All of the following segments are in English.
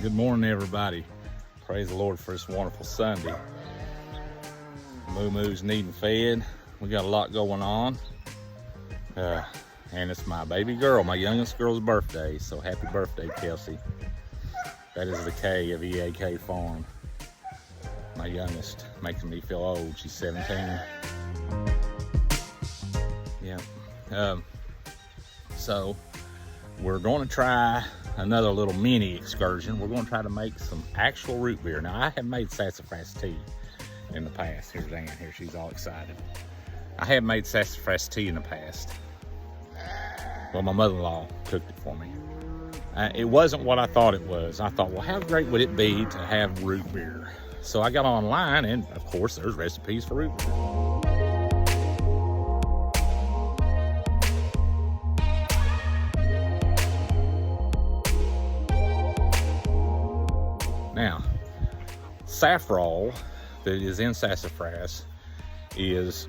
Good morning, everybody. Praise the Lord for this wonderful Sunday. Moo Moo's needing fed. We got a lot going on. And it's my baby girl, my youngest girl's birthday. So happy birthday, Kelsey. That is the K of EAK Farm. My youngest, making me feel old. She's 17. Yeah. So we're going to try another little mini excursion. We're going to try to make some actual root beer. Now, I have made sassafras tea in the past. Here's Ann here. She's all excited. I have made sassafras tea in the past. Well, my mother-in-law cooked it for me. It wasn't what I thought it was. I thought, well, how great would it be to have root beer? So I got online, and of course, there's recipes for root beer. Now, saffron that is in sassafras is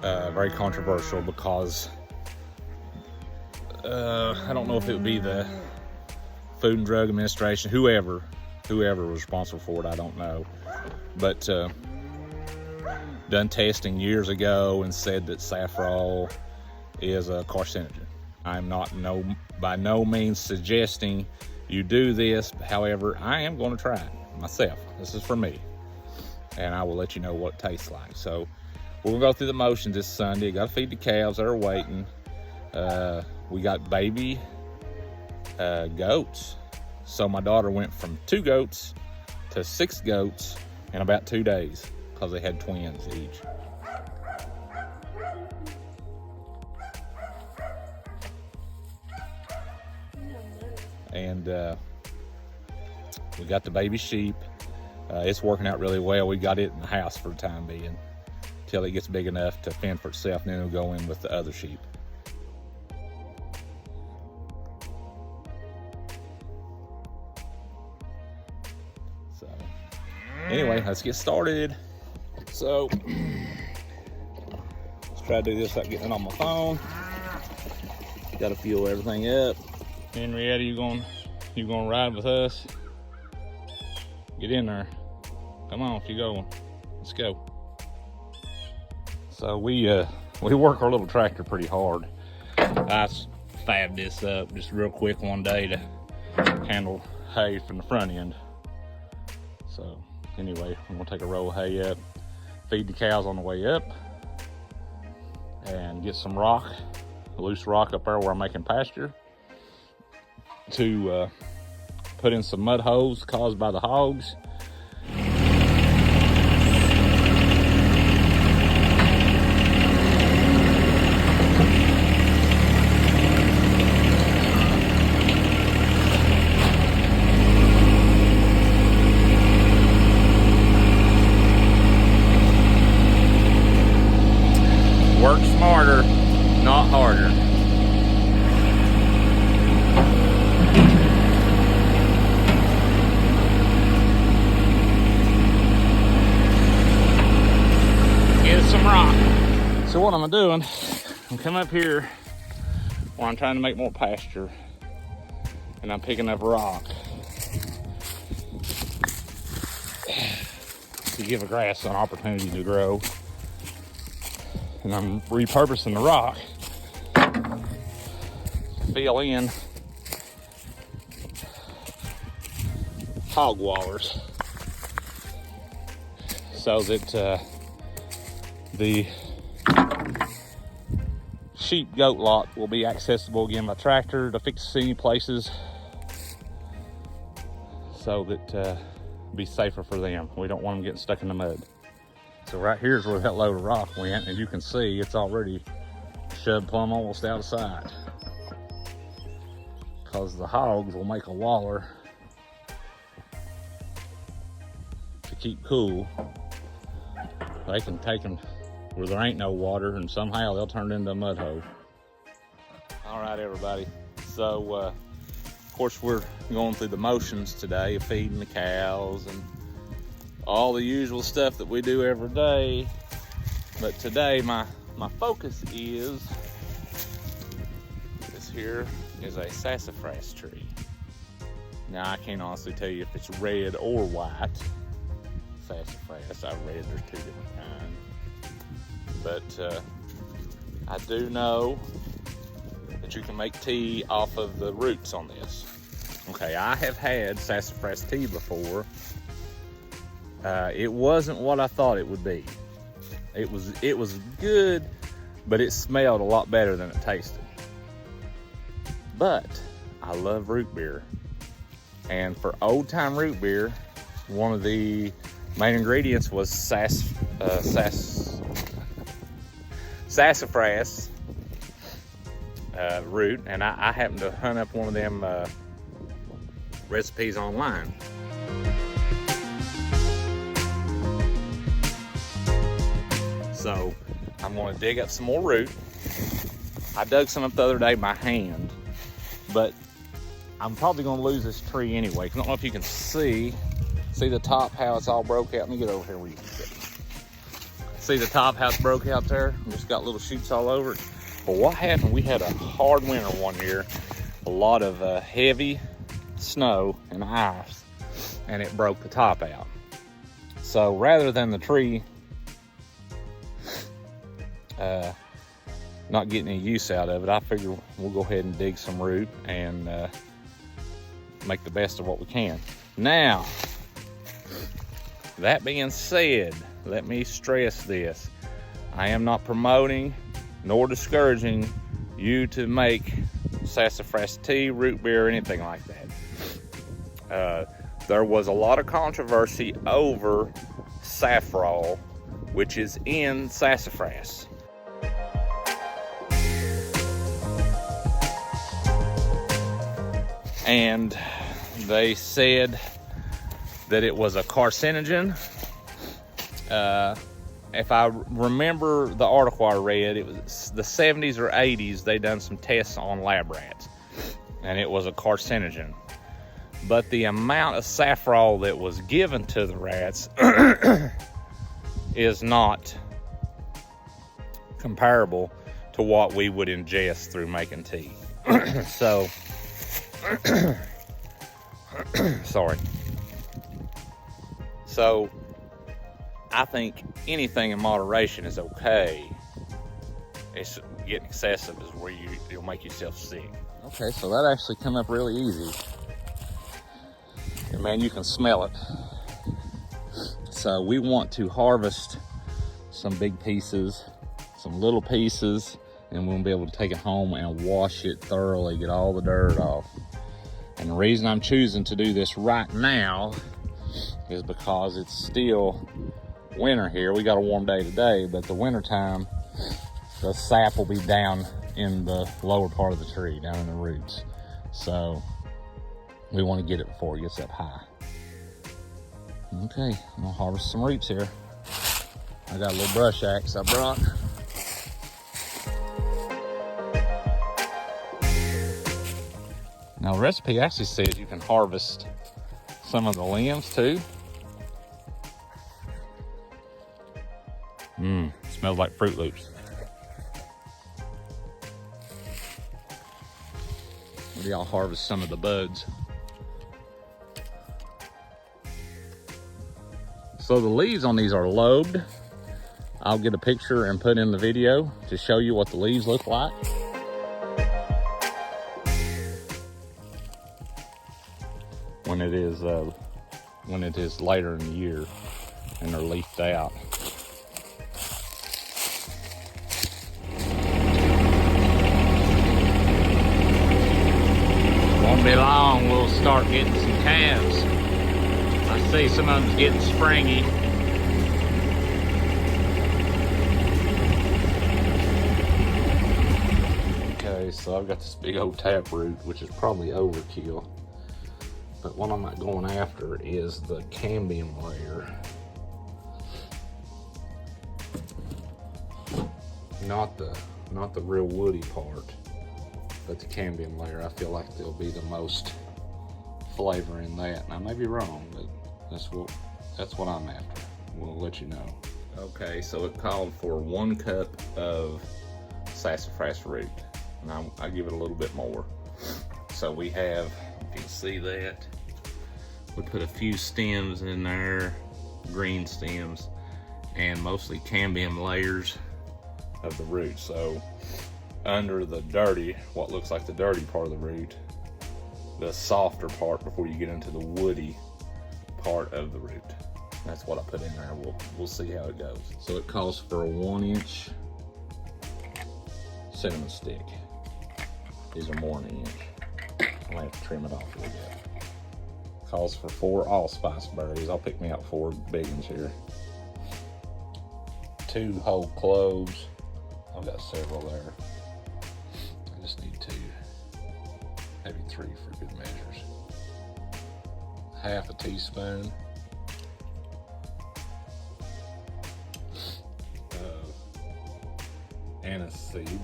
very controversial because I don't know if it would be the Food and Drug Administration, whoever was responsible for it, I don't know. But done testing years ago and said that saffron is a carcinogen. I'm not by no means suggesting you do this. However, I am going to try it myself. This is for me, and I will let you know what it tastes like. So we're gonna go through the motions this Sunday. Got to feed the cows that are waiting. We got baby goats. So my daughter went from 2 goats to 6 goats in about 2 days because they had twins each. And we got the baby sheep. It's working out really well. We got it in the house for the time being till it gets big enough to fend for itself, and then it'll go in with the other sheep. So anyway, let's get started. So let's try to do this without getting it on my phone. Got to fuel everything up. Henrietta, you gonna ride with us? Get in there. Come on, you going. Let's go. So we work our little tractor pretty hard. I fabbed this up just real quick one day to handle hay from the front end. So anyway, I'm gonna take a roll of hay up, feed the cows on the way up, and get some rock, loose rock up there where I'm making pasture, to put in some mud holes caused by the hogs. Work smarter, not harder. Some rock. So what I'm doing, I'm coming up here where I'm trying to make more pasture, and I'm picking up rock to give the grass an opportunity to grow, and I'm repurposing the rock to fill in hog wallers so that the sheep goat lot will be accessible again by tractor to fix any places, so that be safer for them. We don't want them getting stuck in the mud. So right here is where that load of rock went, and you can see it's already shoved plumb almost out of sight, because the hogs will make a waller to keep cool. They can take them where there ain't no water, and somehow they'll turn into a mud hole. All right, everybody. So, of course, we're going through the motions today of feeding the cows and all the usual stuff that we do every day. But today, my focus is, this here is a sassafras tree. Now I can't honestly tell you if it's red or white sassafras. I've read there's 2 different kinds. But I do know that you can make tea off of the roots on this. Okay, I have had sassafras tea before. It wasn't what I thought it would be. It was good, but it smelled a lot better than it tasted. But I love root beer. And for old time root beer, one of the main ingredients was sassafras root, and I happened to hunt up one of them recipes online. So I'm gonna dig up some more root. I dug some up the other day by hand, but I'm probably gonna lose this tree anyway. I don't know if you can see the top, how it's all broke out. Let me get over here where you can see. See the top, how it's broke out there? Just got little shoots all over it. But what happened, we had a hard winter one year, a lot of heavy snow and ice, and it broke the top out. So rather than the tree not getting any use out of it, I figure we'll go ahead and dig some root and make the best of what we can. Now, that being said, let me stress this. I am not promoting nor discouraging you to make sassafras tea, root beer, or anything like that. There was a lot of controversy over saffron, which is in sassafras. And they said that it was a carcinogen. If I remember the article I read, it was the 70s or 80s, they done some tests on lab rats, and it was a carcinogen. But the amount of saffron that was given to the rats is not comparable to what we would ingest through making tea. So, sorry. So, I think anything in moderation is okay. It's getting excessive is where you'll make yourself sick. Okay, so that actually come up really easy. And man, you can smell it. So we want to harvest some big pieces, some little pieces, and we'll be able to take it home and wash it thoroughly, get all the dirt off. And the reason I'm choosing to do this right now is because it's still winter here. We got a warm day today, but the winter time, the sap will be down in the lower part of the tree, down in the roots. So we want to get it before it gets up high. Okay, I'm gonna harvest some roots here. I got a little brush axe I brought. Now the recipe actually says you can harvest some of the limbs too. Smells like Fruit Loops. Maybe I'll harvest some of the buds. So the leaves on these are lobed. I'll get a picture and put in the video to show you what the leaves look like. When it is later in the year and they're leafed out. Won't be long, we'll start getting some calves. I see some of them's getting springy. Okay, so I've got this big old taproot, which is probably overkill. But what I'm not going after is the cambium layer. Not the real woody part, but the cambium layer. I feel like there'll be the most flavor in that. And I may be wrong, but that's what I'm after. We'll let you know. Okay, so it called for 1 cup of sassafras root, and I give it a little bit more. So we have, if you can see that, We put a few stems in there, green stems, and mostly cambium layers of the root. So under the dirty, what looks like the dirty part of the root, the softer part before you get into the woody part of the root. That's what I put in there. We'll see how it goes. So it calls for a 1-inch cinnamon stick. These are more than an inch. I might have to trim it off a little bit. Calls for 4 allspice berries. I'll pick me out 4 big ones here. 2 whole cloves. I've got several there. I just need 2, maybe 3 for good measures. Half a teaspoon of anise seed.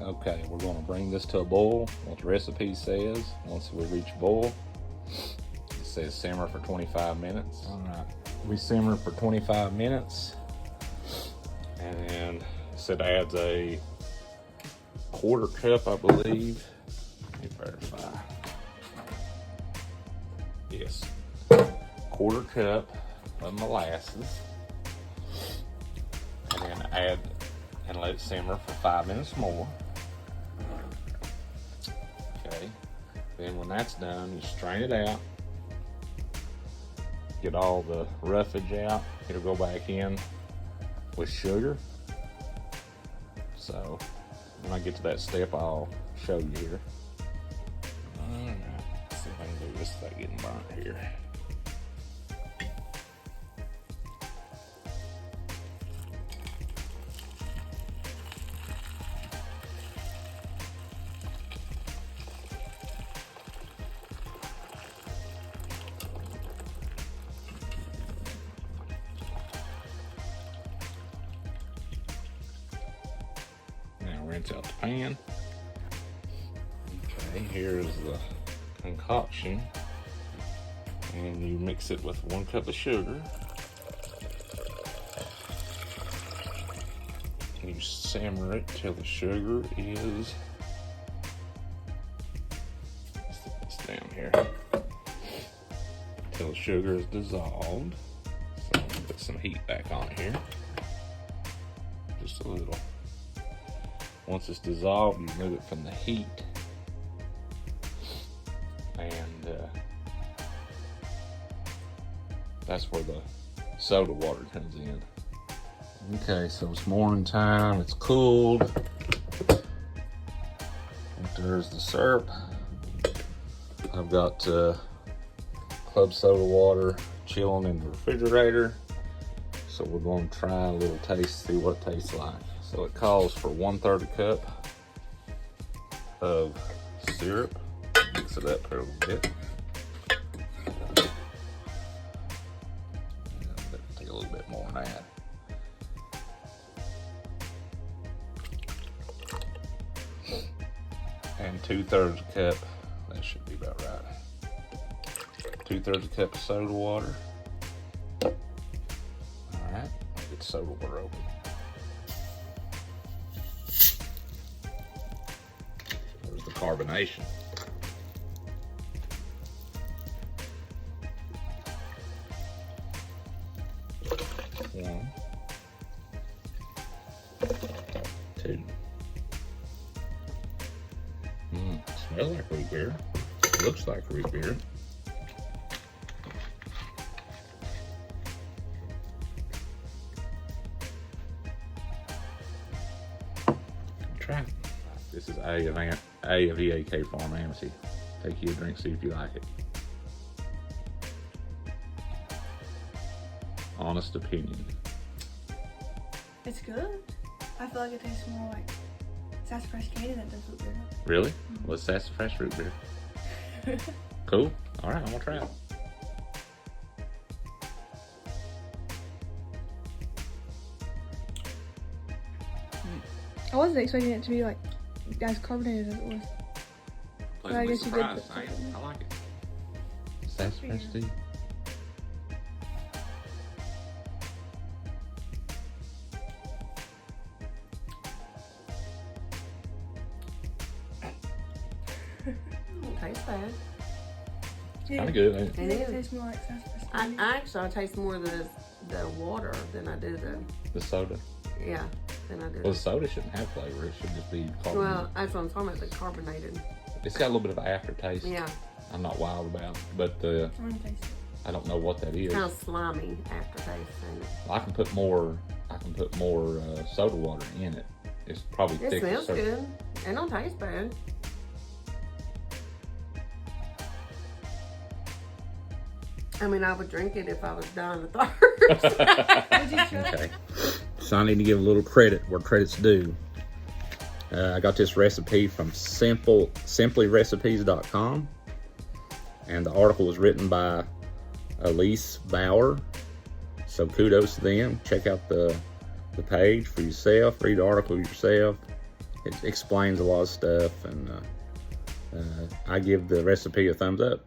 Okay, we're going to bring this to a boil. What the recipe says, once we reach boil, it says simmer for 25 minutes. All right, we simmer for 25 minutes, and then it said adds a 1/4 cup, I believe. Let me verify. Yes, 1/4 cup of molasses, and then add and let it simmer for 5 minutes more. Okay, then when that's done, you strain it out, get all the roughage out. It'll go back in with sugar. So when I get to that step, I'll show you here. All right, let's see if I can do this without getting burnt here. Rinse out the pan. Okay, here's the concoction, and you mix it with 1 cup of sugar. And you simmer it till the sugar is, let's put this down here, till the sugar is dissolved. So I'm gonna put some heat back on it here, just a little. Once it's dissolved, you remove it from the heat, and that's where the soda water comes in. Okay, so it's morning time, it's cooled. There's the syrup. I've got club soda water chilling in the refrigerator, so we're going to try a little taste, see what it tastes like. So it calls for 1/3 cup of syrup. Mix it up here a little bit. Take a little bit more than that. And 2/3 cup, that should be about right. 2/3 cup of soda water. All right, I'll get the soda water open. Carbonation. 1, 2. Smells like root beer. Looks like root beer. Try it. This is A of EAK Farm Amity. Take you a drink, see if you like it. Honest opinion. It's good. I feel like it tastes more like sassafras candy than does root beer. Really? What's sassafras root beer? Cool. All right, I'm gonna try it. I wasn't expecting it to be like as carbonated as it was. But I guess you did put I like it. Sassafras tea. Tastes bad. Kind of good, ain't it? It tastes more like sassafras. I taste more of the water than I do The soda. than I do. Well, the soda shouldn't have flavor. It should just be carbonated. Well, that's what I'm talking about, the carbonated. It's got a little bit of aftertaste. Yeah. I'm not wild about, but I want to taste it. I don't know what that is. Kind of slimy aftertaste. Ain't it? I can put more soda water in it. It's probably It thick. smells good. It don't taste bad. I mean, I would drink it if I was dying of thirst. Would you try? Okay. So I need to give a little credit where credit's due. I got this recipe from simplyrecipes.com, and the article was written by Elise Bauer. So kudos to them. Check out the page for yourself. Read the article yourself. It explains a lot of stuff, and I give the recipe a thumbs up.